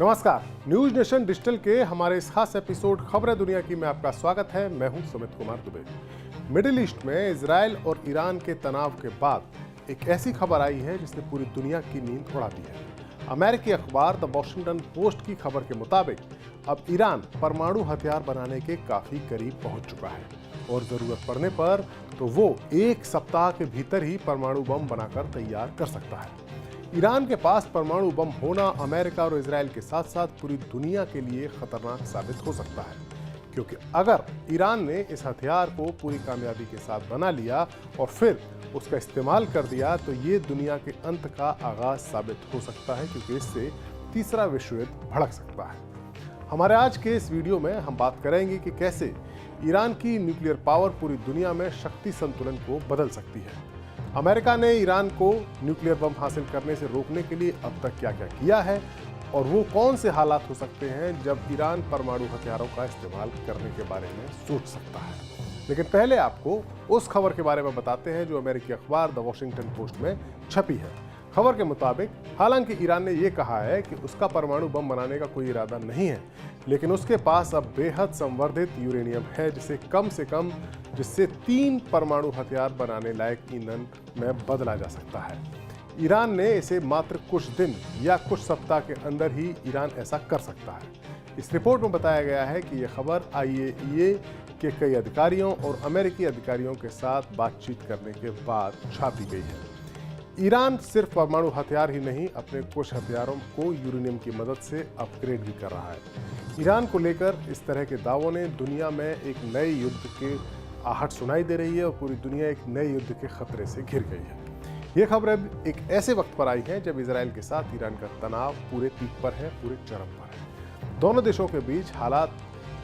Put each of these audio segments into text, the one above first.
नमस्कार, news nation digital के हमारे इस खास एपिसोड खबरें दुनिया की में आपका स्वागत है। मैं हूं सुमित कुमार दुबे। मिडिल ईस्ट में इजराइल और ईरान के तनाव के बाद एक ऐसी खबर आई है जिसने पूरी दुनिया की नींद उड़ा दी है। अमेरिकी अखबार द वॉशिंगटन पोस्ट की खबर के मुताबिक अब ईरान परमाणु हथियार बनाने के काफी करीब पहुंच चुका है और जरूरत पड़ने पर तो वो एक सप्ताह के भीतर ही परमाणु बम बनाकर तैयार कर सकता है। ईरान के पास परमाणु बम होना अमेरिका और इजराइल के साथ साथ पूरी दुनिया के लिए खतरनाक साबित हो सकता है, क्योंकि अगर ईरान ने इस हथियार को पूरी कामयाबी के साथ बना लिया और फिर उसका इस्तेमाल कर दिया तो ये दुनिया के अंत का आगाज साबित हो सकता है, क्योंकि इससे तीसरा विश्व युद्ध भड़क सकता है। हमारे आज के इस वीडियो में हम बात करेंगे कि कैसे ईरान की न्यूक्लियर पावर पूरी दुनिया में शक्ति संतुलन को बदल सकती है। अमेरिका ने ईरान को न्यूक्लियर बम हासिल करने से रोकने के लिए अब तक क्या क्या किया है और वो कौन से हालात हो सकते हैं जब ईरान परमाणु हथियारों का इस्तेमाल करने के बारे में सोच सकता है। लेकिन पहले आपको उस खबर के बारे में बताते हैं जो अमेरिकी अखबार द वॉशिंगटन पोस्ट में छपी है। खबर के मुताबिक हालांकि ईरान ने यह कहा है कि उसका परमाणु बम बनाने का कोई इरादा नहीं है, लेकिन उसके पास अब बेहद संवर्धित यूरेनियम है जिससे 3 परमाणु हथियार बनाने लायक ईंधन में बदला जा सकता है। ईरान ने इसे मात्र कुछ दिन या कुछ सप्ताह के अंदर ही ईरान ऐसा कर सकता है। इस रिपोर्ट में बताया गया है कि यह खबर IAEA के कई अधिकारियों और अमेरिकी अधिकारियों के साथ बातचीत करने के बाद छापी गई है। ईरान सिर्फ परमाणु हथियार ही नहीं, अपने कुछ हथियारों को यूरेनियम की मदद से अपग्रेड भी कर रहा है। ईरान को लेकर इस तरह के दावों ने दुनिया में एक नए युद्ध के आहट सुनाई दे रही है और पूरी दुनिया एक नए युद्ध के खतरे से घिर गई है। ये खबरें एक ऐसे वक्त पर आई हैं जब इजराइल के साथ ईरान का तनाव पूरे पीक पर है, पूरे चरम पर है। दोनों देशों के बीच हालात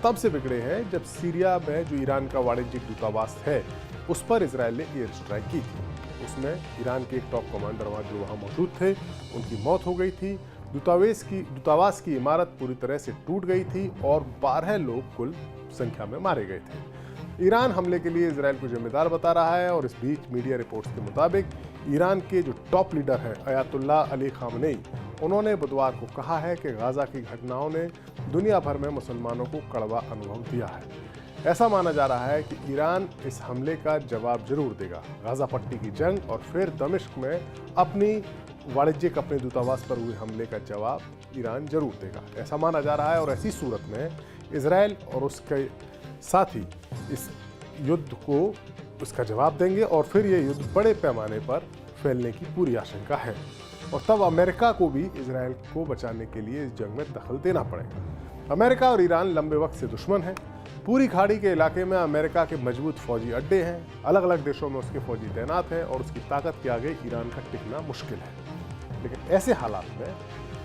तब से बिगड़े हैं जब सीरिया में जो ईरान का वाणिज्यिक दूतावास है उस पर इजराइल ने एयर स्ट्राइक की थी। उसमें ईरान के एक टॉप कमांडर जो वहाँ मौजूद थे उनकी मौत हो गई थी। दूतावास की इमारत पूरी तरह से टूट गई थी और 12 लोग कुल संख्या में मारे गए थे। ईरान हमले के लिए इजराइल को जिम्मेदार बता रहा है और इस बीच मीडिया रिपोर्ट्स के मुताबिक ईरान के जो टॉप लीडर हैं अयातुल्लाह अली खामनेई, उन्होंने बुधवार को कहा है कि गाजा की घटनाओं ने दुनिया भर में मुसलमानों को कड़वा अनुभव दिया है। ऐसा माना जा रहा है कि ईरान इस हमले का जवाब जरूर देगा। गाजा पट्टी की जंग और फिर दमिश्क में अपने दूतावास पर हुए हमले का जवाब ईरान जरूर देगा, ऐसा माना जा रहा है। और ऐसी सूरत में इजराइल और उसके साथी इस युद्ध को उसका जवाब देंगे और फिर ये युद्ध बड़े पैमाने पर फैलने की पूरी आशंका है और तब अमेरिका को भी इजराइल को बचाने के लिए इस जंग में दखल देना पड़ेगा। अमेरिका और ईरान लंबे वक्त से दुश्मन हैं। पूरी खाड़ी के इलाके में अमेरिका के मजबूत फौजी अड्डे हैं, अलग अलग देशों में उसके फौजी तैनात हैं और उसकी ताकत के आगे ईरान का टिकना मुश्किल है। लेकिन ऐसे हालात में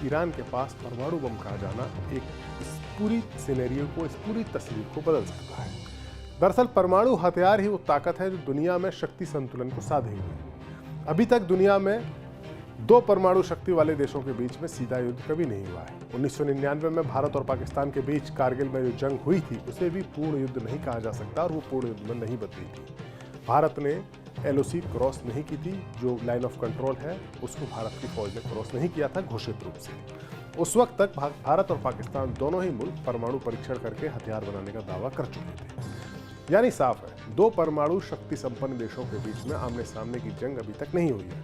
ईरान के पास परमाणु बम का जाना इस पूरी सिनेरियो को, इस पूरी तस्वीर को बदल सकता है। दरअसल परमाणु हथियार ही वो ताकत है जो दुनिया में शक्ति संतुलन को साधे हुए है। अभी तक दुनिया में 2 परमाणु शक्ति वाले देशों के बीच में सीधा युद्ध कभी नहीं हुआ है। 1999 में भारत और पाकिस्तान के बीच कारगिल में जो जंग हुई थी उसे भी पूर्ण युद्ध नहीं कहा जा सकता और वो पूर्ण युद्ध में नहीं बदली थी। भारत ने LOC क्रॉस नहीं की थी, जो लाइन ऑफ कंट्रोल है उसको भारत की फौज ने क्रॉस नहीं किया था घोषित रूप से। उस वक्त तक भारत और पाकिस्तान दोनों ही मुल्क परमाणु परीक्षण करके हथियार बनाने का दावा कर चुके थे। यानी साफ है 2 परमाणु शक्ति संपन्न देशों के बीच में आमने सामने की जंग अभी तक नहीं हुई है।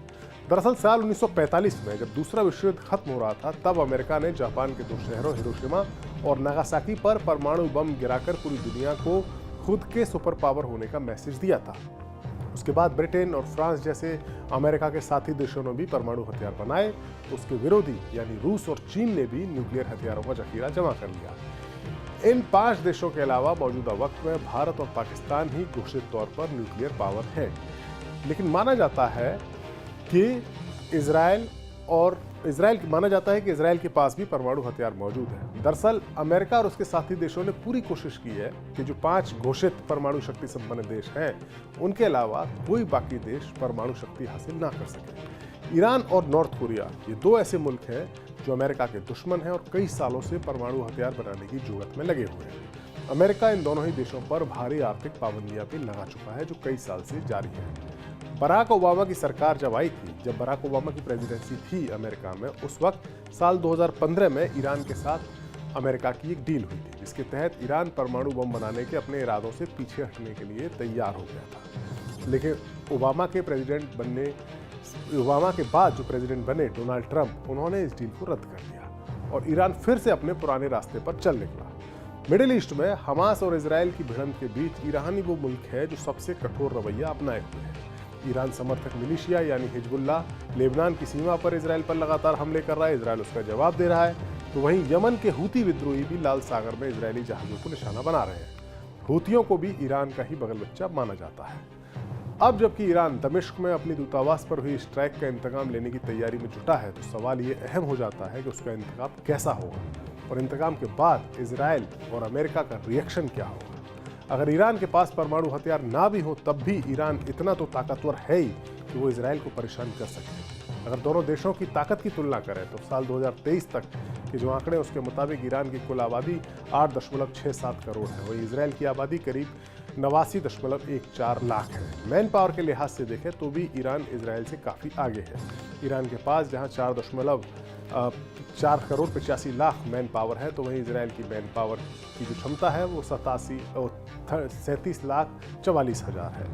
दरअसल साल 1945 में जब दूसरा विश्व युद्ध खत्म हो रहा था तब अमेरिका ने जापान के 2 शहरों हिरोशिमा और नागासाकी पर परमाणु बम गिराकर पूरी दुनिया को खुद के सुपर पावर होने का मैसेज दिया था। उसके बाद ब्रिटेन और फ्रांस जैसे अमेरिका के साथी देशों ने भी परमाणु हथियार बनाए। उसके विरोधी यानी रूस और चीन ने भी न्यूक्लियर हथियारों का जखीरा जमा कर लिया। इन 5 देशों के अलावा मौजूदा वक्त में भारत और पाकिस्तान ही घोषित तौर पर न्यूक्लियर पावर है। लेकिन माना जाता है कि इजराइल के पास भी परमाणु हथियार मौजूद है। दरअसल अमेरिका और उसके साथी देशों ने पूरी कोशिश की है कि जो 5 घोषित परमाणु शक्ति संपन्न देश हैं उनके अलावा कोई बाकी देश परमाणु शक्ति हासिल ना कर सके। ईरान और नॉर्थ कोरिया ये 2 ऐसे मुल्क हैं जो अमेरिका के दुश्मन हैं और कई सालों से परमाणु हथियार बनाने की जुगत में लगे हुए हैं। अमेरिका इन दोनों ही देशों पर भारी आर्थिक पाबंदियां भी लगा चुका है जो कई साल से जारी है। बराक ओबामा की सरकार जब आई थी, जब बराक ओबामा की प्रेसिडेंसी थी अमेरिका में, उस वक्त साल 2015 में ईरान के साथ अमेरिका की एक डील हुई थी, जिसके तहत ईरान परमाणु बम बनाने के अपने इरादों से पीछे हटने के लिए तैयार हो गया था। लेकिन ओबामा के बाद जो प्रेसिडेंट बने डोनाल्ड ट्रंप, उन्होंने इस डील को रद्द कर दिया और ईरान फिर से अपने पुराने रास्ते पर चल निकला। मिडिल ईस्ट में हमास और इजराइल की भिड़ंत के बीच ईरान ही वो मुल्क है जो सबसे कठोर रवैया अपनाए हुए है। ईरान समर्थक मिलिशिया यानी हिजबुल्लाह लेबनान की सीमा पर इजराइल पर लगातार हमले कर रहा है, इजराइल उसका जवाब दे रहा है। तो वहीं यमन के हूती विद्रोही भी लाल सागर में इजरायली जहाजों को निशाना बना रहे हैं। हूतियों को भी ईरान का ही बगल बच्चा माना जाता है। अब जबकि ईरान दमिश्क में अपनी दूतावास पर हुई स्ट्राइक का इंतकाम लेने की तैयारी में जुटा है, तो सवाल ये अहम हो जाता है कि उसका इंतकाम कैसा होगा और इंतकाम के बाद इजराइल और अमेरिका का रिएक्शन क्या होगा। अगर ईरान के पास परमाणु हथियार ना भी हो, तब भी ईरान इतना तो ताकतवर है ही कि वो इजराइल को परेशान कर सके। अगर दोनों देशों की ताकत की तुलना करें तो साल 2023 तक के जो आंकड़े, उसके मुताबिक ईरान की कुल आबादी 8.67 करोड़ है, वहीं इजराइल की आबादी करीब 89.14 लाख है। मैन पावर के लिहाज से देखें तो भी ईरान इजराइल से काफ़ी आगे है। ईरान के पास जहां 4 करोड़ 85 लाख मैन पावर है, तो वहीं इजराइल की मैन पावर की जो क्षमता है वो 37 लाख 44 हजार है।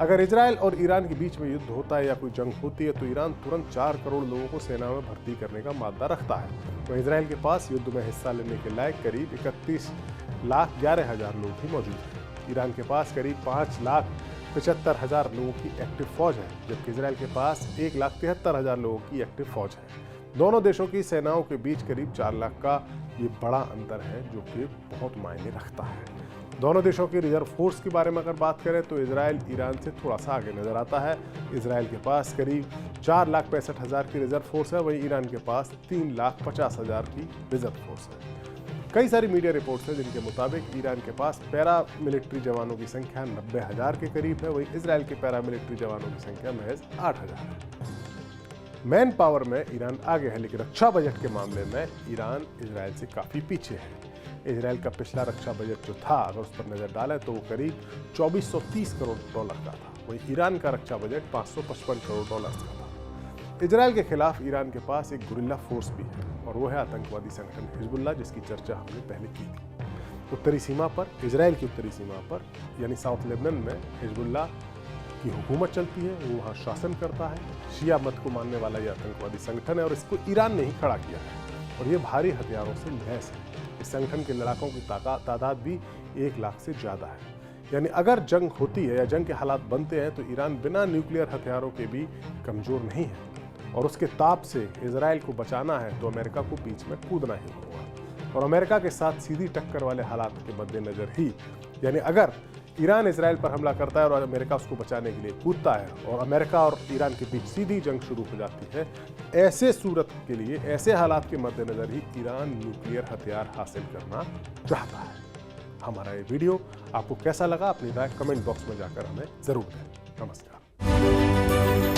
अगर इजराइल और ईरान के बीच में युद्ध होता है या कोई जंग होती है, तो ईरान तुरंत 4 करोड़ लोगों को सेना में भर्ती करने का मादा रखता है। तो इजराइल के पास युद्ध में हिस्सा लेने के लायक करीब 31 लाख 11 हजार लोग भी मौजूद हैं। ईरान के पास करीब 5 लाख 75 हजार लोगों की एक्टिव फौज है, जबकि इजराइल के पास 1 लाख 73 हजार लोगों की एक्टिव फौज है। दोनों देशों की सेनाओं के बीच करीब 4 लाख का ये बड़ा अंतर है, जो कि बहुत मायने रखता है। दोनों देशों की रिजर्व फोर्स के बारे में अगर बात करें तो इजराइल ईरान से थोड़ा सा आगे नजर आता है। इजराइल के पास करीब 4 लाख 65 हजार की रिजर्व फोर्स है, वहीं ईरान के पास 3 लाख 50 हजार की रिजर्व फोर्स है। कई सारी मीडिया रिपोर्ट्स हैं जिनके मुताबिक ईरान के पास पैरा मिलिट्री जवानों की संख्या 90 हजार के करीब है, वहीं इजराइल के पैरा मिलिट्री जवानों की संख्या महज 8 हजार है। मैन पावर में ईरान आगे है, लेकिन रक्षा बजट के मामले में ईरान इजराइल से काफ़ी पीछे है। इजराइल का पिछला रक्षा बजट जो था, अगर उस पर नज़र डालें तो वो करीब 2430 करोड़ डॉलर का था, वहीं ईरान का रक्षा बजट 555 करोड़ डॉलर का था। इजराइल के खिलाफ ईरान के पास एक गुरिल्ला फोर्स भी है, और वो है आतंकवादी संगठन हिजबुल्लाह, जिसकी चर्चा हमने पहले की थी। उत्तरी सीमा पर, इजराइल की उत्तरी सीमा पर यानी साउथ लेबनान में हिजबुल्लाह की हुकूमत चलती है, वो वहाँ शासन करता है। शिया मत को मानने वाला ये आतंकवादी संगठन है और इसको ईरान ने ही खड़ा किया है, और ये भारी हथियारों से लैस है। इस संगठन के लड़ाकों की तादाद भी 1 लाख से ज़्यादा है। यानी अगर जंग होती है या जंग के हालात बनते हैं, तो ईरान बिना न्यूक्लियर हथियारों के भी कमज़ोर नहीं है, और उसके ताप से इजराइल को बचाना है तो अमेरिका को बीच में कूदना ही होगा। और अमेरिका के साथ सीधी टक्कर वाले हालात के मद्देनजर ही, यानी अगर ईरान इजराइल पर हमला करता है और अमेरिका उसको बचाने के लिए कूदता है और अमेरिका और ईरान के बीच सीधी जंग शुरू हो जाती है, ऐसे सूरत के लिए, ऐसे हालात के मद्देनजर ही ईरान न्यूक्लियर हथियार हासिल करना चाहता है। हमारा ये वीडियो आपको कैसा लगा, अपनी राय कमेंट बॉक्स में जाकर हमें ज़रूर दें। नमस्कार।